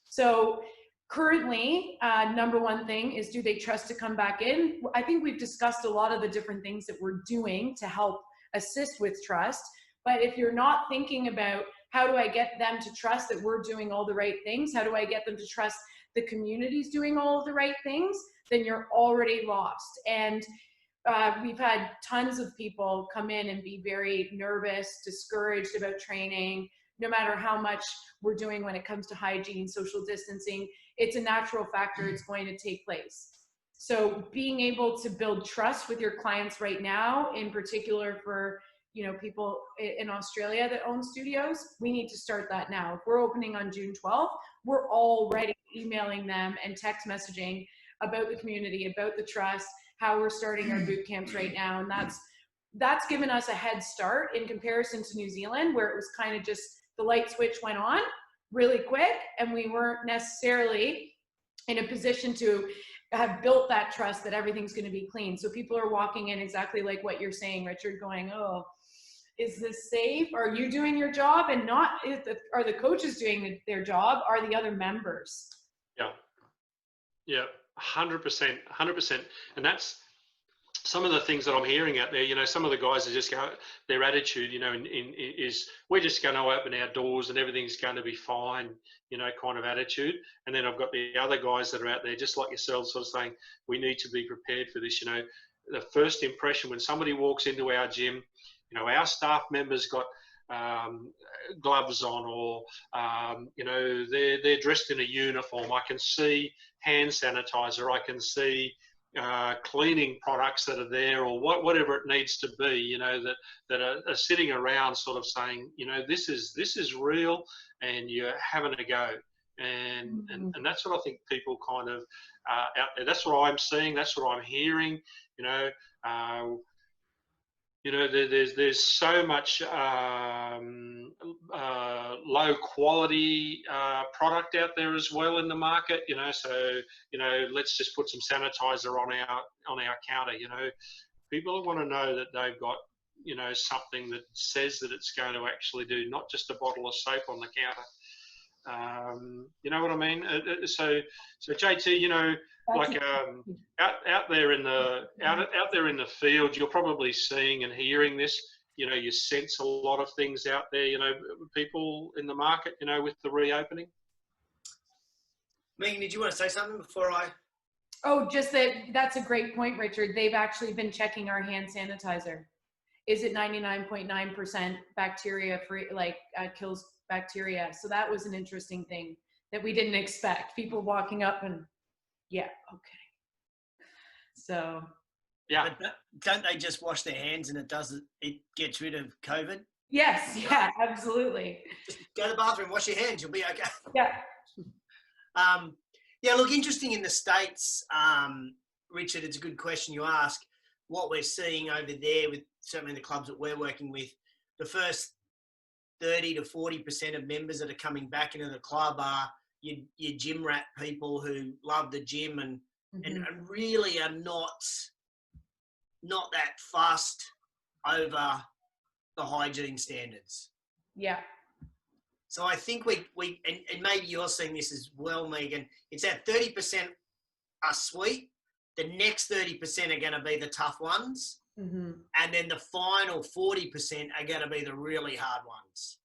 So currently, number one thing is, do they trust to come back in? I think we've discussed a lot of the different things that we're doing to help assist with trust. But if you're not thinking about how do I get them to trust that we're doing all the right things, how do I get them to trust the community's doing all of the right things, then you're already lost. And we've had tons of people come in and be very nervous, discouraged about training, no matter how much we're doing when it comes to hygiene, social distancing. It's a natural factor, it's going to take place. So being able to build trust with your clients right now, in particular for, you know, people in Australia that own studios, we need to start that now. If we're opening on June 12th, we're already emailing them and text messaging about the community, about the trust, how we're starting our boot camps right now. And that's given us a head start in comparison to New Zealand, where it was kind of just the light switch went on really quick and we weren't necessarily in a position to have built that trust that everything's going to be clean. So people are walking in exactly like what you're saying, Richard, going, oh, is this safe? Are you doing your job? And not, are the coaches doing their job? Are the other members? Yeah, 100%, 100%. And that's some of the things that I'm hearing out there. You know, some of the guys are just going, their attitude, you know, is we're just going to open our doors and everything's going to be fine, you know, kind of attitude. And then I've got the other guys that are out there, just like yourselves, sort of saying, we need to be prepared for this. You know, the first impression when somebody walks into our gym, you know, our staff members got gloves on, or you know, they're dressed in a uniform. I can see hand sanitizer. I can see cleaning products that are there, or whatever it needs to be. You know, that are sitting around, sort of saying, you know, this is real, and you're having a go. And that's what I think people kind of out there. That's what I'm seeing. That's what I'm hearing. You know. You know, there's so much low quality product out there as well in the market. You know, so, you know, let's just put some sanitizer on our counter. You know, people want to know that they've got, you know, something that says that it's going to actually do, not just a bottle of soap on the counter. You know what I mean? So JT, you know, like out there in the field, you're probably seeing and hearing this. You know, you sense a lot of things out there. You know, people in the market. You know, with the reopening. Meghan, did you want to say something before I? Oh, just that's a great point, Richard. They've actually been checking our hand sanitizer. Is it 99.9% bacteria free? Like kills bacteria. So that was an interesting thing that we didn't expect. People walking up and. Yeah, okay. So. Yeah. But don't they just wash their hands and it gets rid of COVID? Yes, yeah, absolutely. Just go to the bathroom, wash your hands, you'll be okay. Yeah. Yeah, look, interesting in the States, Richard, it's a good question you ask. What we're seeing over there with certainly the clubs that we're working with, the first 30 to 40% of members that are coming back into the club are your gym rat people who love the gym and really are not that fussed over the hygiene standards. Yeah. So I think we and maybe you're seeing this as well, Megan. It's that 30% are sweet. The next 30% are going to be the tough ones. Mm-hmm. And then the final 40% are going to be the really hard ones.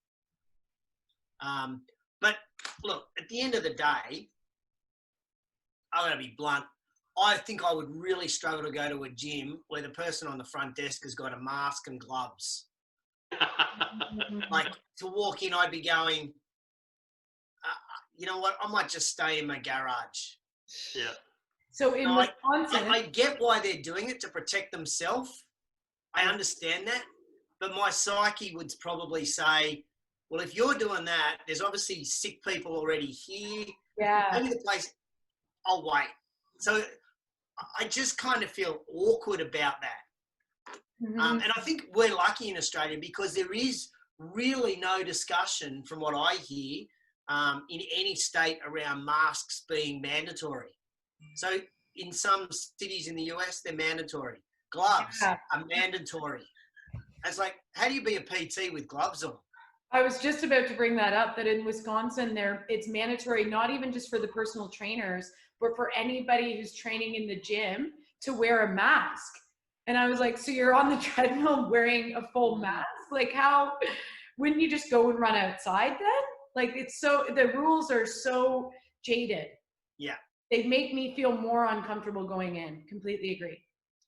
But look, at the end of the day, I'm going to be blunt. I think I would really struggle to go to a gym where the person on the front desk has got a mask and gloves. Like, to walk in, I'd be going, you know what, I might just stay in my garage. Yeah. So in Wisconsin, I get why they're doing it, to protect themselves. I understand that. But my psyche would probably say, well, if you're doing that, there's obviously sick people already here. yeah. Maybe the place, I'll wait. So I just kind of feel awkward about that. Mm-hmm. And I think we're lucky in Australia because there is really no discussion, from what I hear, in any state around masks being mandatory. So in some cities in the US, they're mandatory. Gloves are mandatory. It's like, how do you be a PT with gloves on? I was just about to bring that up, that in Wisconsin, it's mandatory, not even just for the personal trainers, but for anybody who's training in the gym to wear a mask. And I was like, so you're on the treadmill wearing a full mask? Like, how, wouldn't you just go and run outside then? Like, the rules are so jaded. Yeah. They make me feel more uncomfortable going in. Completely agree.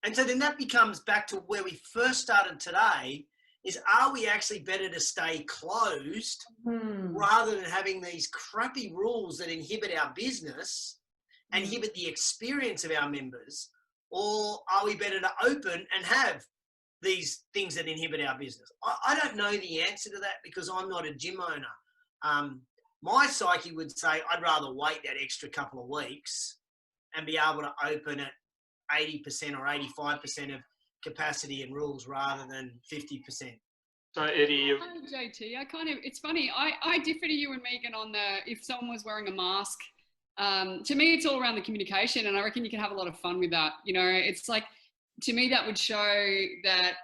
And so then that becomes back to where we first started today, is are we actually better to stay closed rather than having these crappy rules that inhibit our business, inhibit the experience of our members, or are we better to open and have these things that inhibit our business? I don't know the answer to that because I'm not a gym owner. My psyche would say I'd rather wait that extra couple of weeks and be able to open at 80% or 85% of capacity and rules rather than 50%. So Eddie, JT, it's funny. I differ to you and Megan on if someone was wearing a mask. To me, it's all around the communication, and I reckon you can have a lot of fun with that. You know, it's like, to me, that would show that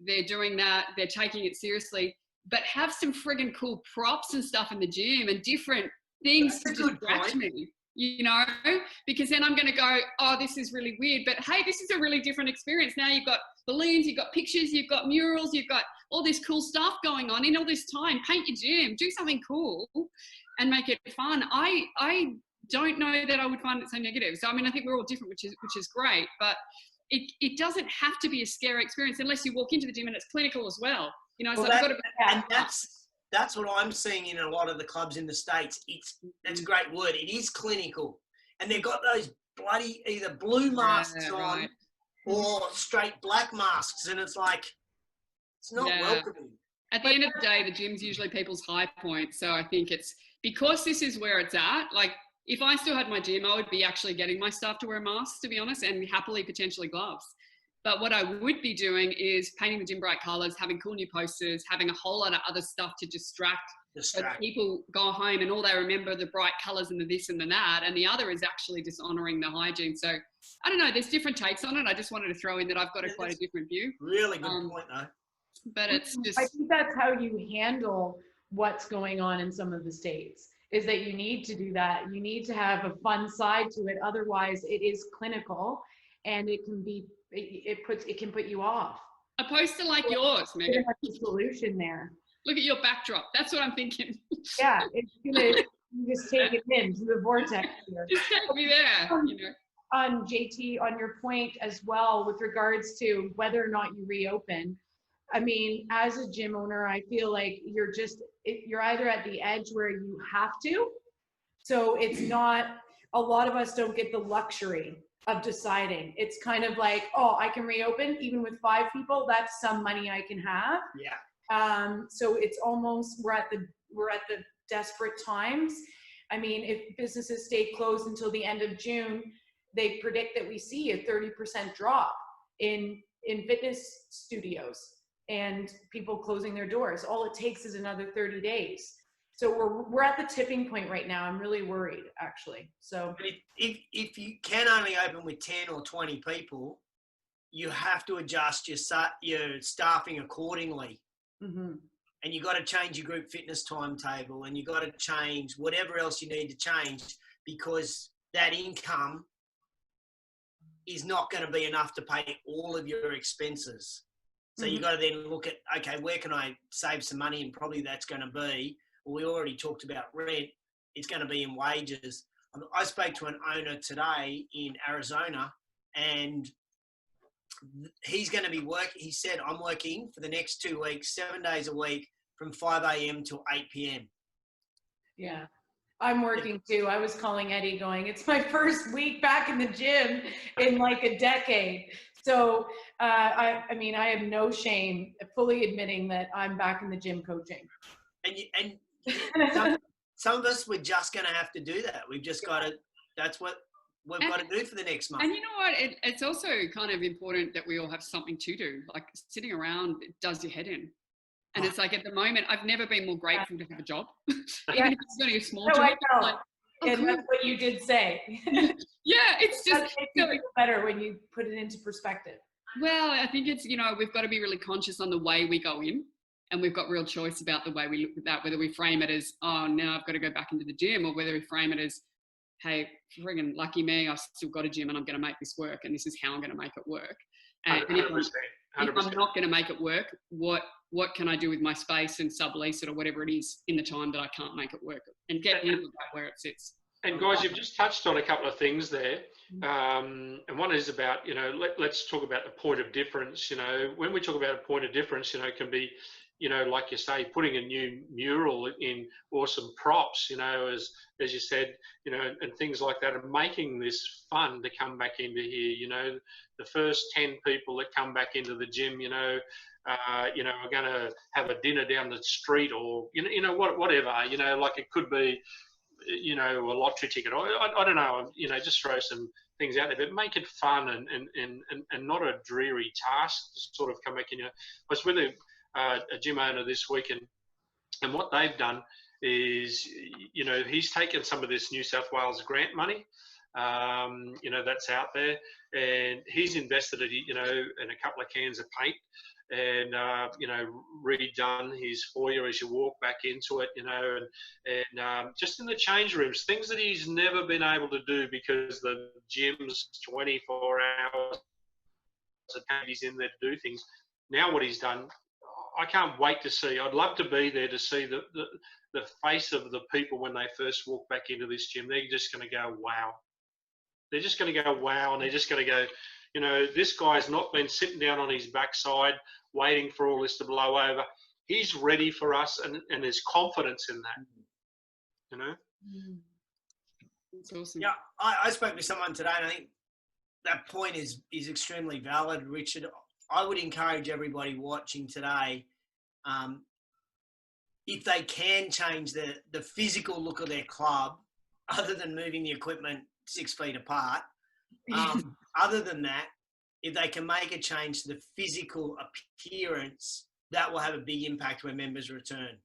they're doing that, they're taking it seriously, but have some friggin' cool props and stuff in the gym and different things to distract me, you know, because then I'm going to go, oh, this is really weird, but hey, this is a really different experience. Now you've got balloons, you've got pictures, you've got murals, you've got all this cool stuff going on in all this time. Paint your gym, do something cool and make it fun. I don't know that I would find it so negative. So, I mean, I think we're all different, which is great, but it doesn't have to be a scary experience unless you walk into the gym and it's clinical as well. You know, it's that's what I'm seeing in a lot of the clubs in the States. That's a great word. It is clinical. And they've got those bloody either blue masks on or straight black masks. And it's like, it's not welcoming. At the end of the day, the gym's usually people's high point. So I think it's because this is where it's at. Like, if I still had my gym, I would be actually getting my staff to wear masks, to be honest, and happily potentially gloves. But what I would be doing is painting the gym bright colours, having cool new posters, having a whole lot of other stuff to distract. So people go home and all they remember are the bright colours and the this and the that, and the other is actually dishonouring the hygiene. So I don't know, there's different takes on it. I just wanted to throw in that I've got quite a different view. Really good point, though. But it's just... I think that's how you handle what's going on in some of the states, is that you need to do that. You need to have a fun side to it. Otherwise, it is clinical and it can put you off. A poster like yours, Megan. There's a solution there. Look at your backdrop. That's what I'm thinking. Yeah, it's gonna just take it into the vortex here. Just take me there. You know. JT, on your point as well, with regards to whether or not you reopen. I mean, as a gym owner, I feel like you're either at the edge where you have to. So it's not, a lot of us don't get the luxury of deciding. It's kind of like, oh, I can reopen even with 5 people. That's some money I can have. Yeah. So it's almost, we're at the desperate times. I mean, if businesses stay closed until the end of June, they predict that we see a 30% drop in fitness studios and people closing their doors. All it takes is another 30 days. So we're at the tipping point right now. I'm really worried, actually. So if you can only open with 10 or 20 people, you have to adjust your staffing accordingly. Mm-hmm. and you got to change your group fitness timetable, and you got to change whatever else you need to change, because that income is not going to be enough to pay all of your expenses. So you got to then look at, okay, where can I save some money? And probably that's going to be, well, we already talked about rent. It's going to be in wages. I spoke to an owner today in Arizona, and he's going to be working. He said, I'm working for the next 2 weeks, 7 days a week from 5 a.m. till 8 p.m. Yeah, I'm working too. I was calling Eddie going, it's my first week back in the gym in like a decade. So, I mean, I have no shame fully admitting that I'm back in the gym coaching. And some of us, we're just going to have to do that. We've just got to, that's what we've got to do for the next month. And you know what? It's also kind of important that we all have something to do. Like sitting around does your head in. And it's like at the moment, I've never been more grateful to have a job, even if it's only a small job. I know. Like, oh, and cool. that's what you did say. Yeah, it's just That makes you feel better when you put it into perspective. Well, I think it's, you know, we've got to be really conscious on the way we go in, and we've got real choice about the way we look at that, whether we frame it as, oh, now I've got to go back into the gym, or whether we frame it as, hey, friggin' lucky me, I've still got a gym and I'm going to make this work, and this is how I'm going to make it work. And 100%, if I'm not going to make it work, what can I do with my space and sublease it or whatever it is in the time that I can't make it work, and get rid of that where it sits. And guys, you've just touched on a couple of things there. And one is about, you know, let's talk about the point of difference. You know, when we talk about a point of difference, you know, it can be, you know, like you say, putting a new mural in, or some props, you know, as you said, you know, and things like that, and making this fun to come back into here. You know, the first 10 people that come back into the gym, you know, are going to have a dinner down the street, or whatever. You know, like it could be, you know, a lottery ticket. I don't know. You know, just throw some things out there, but make it fun and not a dreary task to sort of come back in. I was with a gym owner this week, and what they've done is, you know, he's taken some of this New South Wales grant money, you know, that's out there, and he's invested it, you know, in a couple of cans of paint, and you know, redone his foyer as you walk back into it, you know, and just in the change rooms, things that he's never been able to do because the gym's 24 hours a day, he's in there to do things. Now what he's done, I can't wait to see. I'd love to be there to see the face of the people when they first walk back into this gym. They're just going to go, wow. They're just going to go, wow, and they're just going to go, you know, this guy's not been sitting down on his backside waiting for all this to blow over. He's ready for us, and there's confidence in that, you know? That's awesome. Yeah, I spoke with someone today, and I think that point is extremely valid, Richard. I would encourage everybody watching today, if they can change the physical look of their club, other than moving the equipment 6 feet apart, other than that, if they can make a change to the physical appearance, that will have a big impact when members return.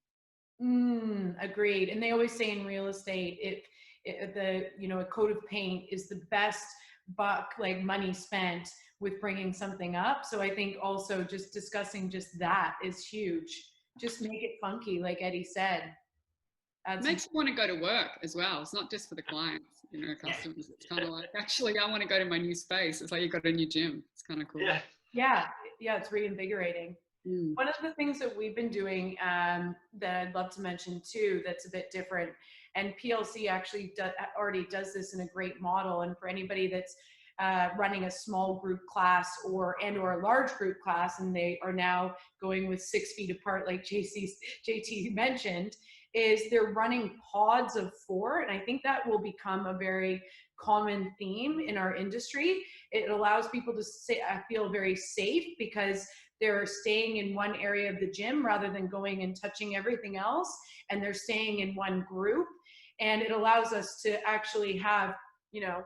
Agreed. And they always say in real estate, a coat of paint is the best money spent with bringing something up. So I think also just discussing just that is huge. Just make it funky, like Eddie said. It makes you want to go to work as well. It's not just for the clients, you know, customers. It's kind of like, actually, I want to go to my new space. It's like you've got a new gym. It's kind of cool. Yeah, it's reinvigorating. One of the things that we've been doing that I'd love to mention too, that's a bit different, and PLC actually already does this in a great model. And for anybody that's running a small group class or a large group class, and they are now going with 6 feet apart, like JT mentioned, is they're running pods of 4. And I think that will become a very common theme in our industry. It allows people to feel very safe because they're staying in one area of the gym rather than going and touching everything else. And they're staying in one group. And it allows us to actually have, you know,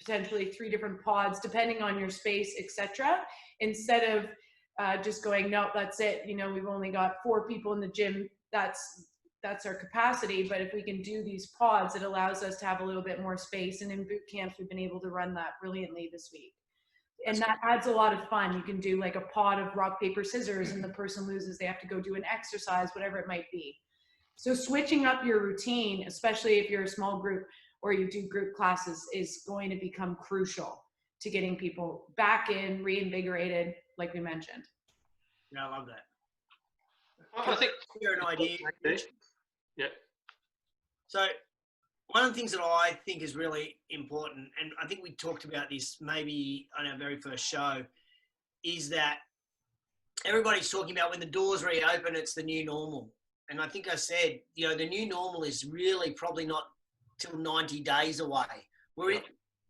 potentially 3 different pods, depending on your space, etc. Instead of just going, no, that's it. You know, we've only got 4 people in the gym. That's our capacity. But if we can do these pods, it allows us to have a little bit more space. And in boot camps, we've been able to run that brilliantly this week. and that adds a lot of fun. You can do like a pot of rock, paper, scissors, and the person loses, they have to go do an exercise, whatever it might be. So switching up your routine, especially if you're a small group or you do group classes, is going to become crucial to getting people back in, reinvigorated, like we mentioned. Yeah, I love that. I think Share an idea. Yeah. So one of the things that I think is really important, and I think we talked about this maybe on our very first show, is that everybody's talking about when the doors reopen, it's the new normal. And I think I said, you know, the new normal is really probably not till 90 days away.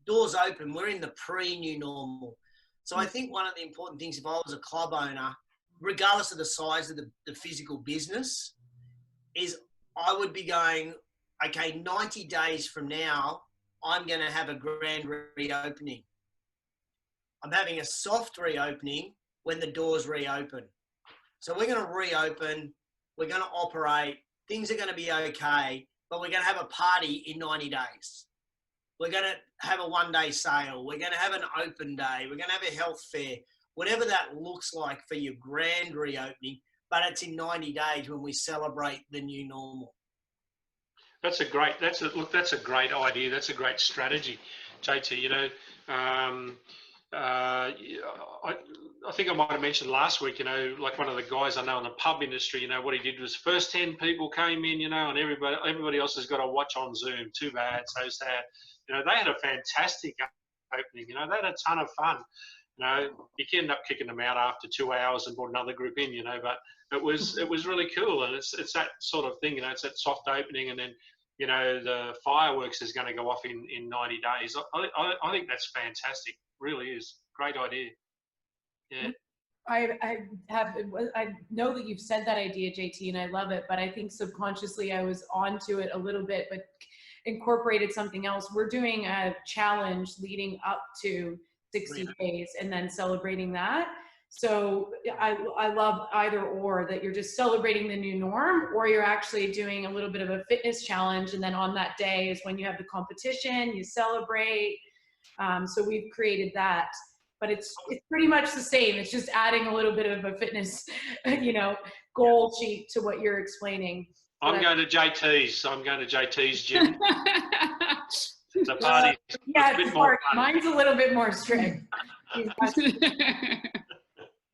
Doors open, we're in the pre-new normal. So I think one of the important things, if I was a club owner, regardless of the size of the physical business, is I would be going, okay, 90 days from now, I'm going to have a grand reopening. I'm having a soft reopening when the doors reopen. So we're going to reopen, we're going to operate, things are going to be okay, but we're going to have a party in 90 days. We're going to have a one-day sale. We're going to have an open day. We're going to have a health fair, whatever that looks like for your grand reopening, but it's in 90 days when we celebrate the new normal. That's a great idea. That's a great strategy, JT. You know, I think I might have mentioned last week, you know, like one of the guys I know in the pub industry, you know, what he did was first 10 people came in, you know, and everybody else has got to watch on Zoom. Too bad, so sad. You know, they had a fantastic opening. You know, they had a ton of fun. You know, you can end up kicking them out after 2 hours and brought another group in, you know, but it was really cool. And it's that sort of thing, you know, it's that soft opening, and then, you know, the fireworks is going to go off in 90 days. I think that's fantastic. Really is. Great idea. Yeah. I know that you've said that idea, JT, and I love it, but I think subconsciously I was onto it a little bit, but incorporated something else. We're doing a challenge leading up to 60 days and then celebrating that. So I love either or, that you're just celebrating the new norm, or you're actually doing a little bit of a fitness challenge. And then on that day is when you have the competition, you celebrate. So we've created that, but it's pretty much the same. It's just adding a little bit of a fitness, you know, goal sheet to what you're explaining. I'm going to JT's. I'm going to JT's gym. The party. Yeah, it's hard. Mine's a little bit more strict.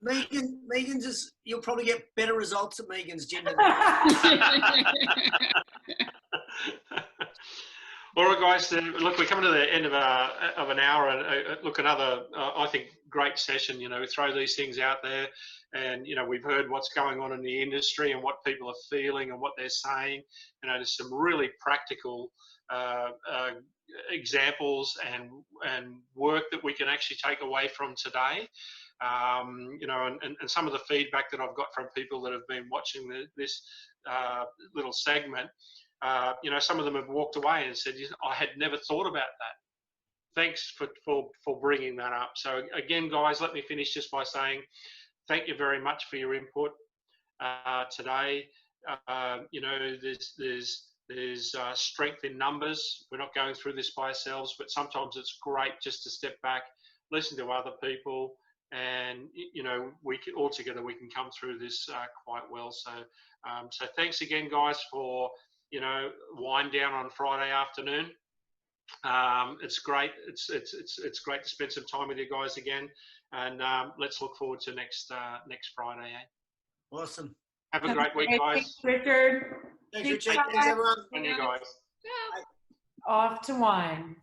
Megan's you'll probably get better results at Megan's gym than All right, guys. Look, we're coming to the end of an hour, and look, another I think great session. You know, we throw these things out there, and you know, we've heard what's going on in the industry and what people are feeling and what they're saying. You know, there's some really practical examples and work that we can actually take away from today. You know, and some of the feedback that I've got from people that have been watching this little segment. You know, some of them have walked away and said, I had never thought about that. Thanks for bringing that up. So again, guys, let me finish just by saying thank you very much for your input today. You know, there's strength in numbers. We're not going through this by ourselves, but sometimes it's great just to step back, listen to other people, and you know, all together we can come through this quite well. So so thanks again, guys, for, you know, wind down on Friday afternoon. It's great. It's great to spend some time with you guys again, and let's look forward to next Friday. Awesome. Have a great week, guys. Thanks, Richard. Thanks, Richard. Thanks, everyone. And you guys. Off to wine.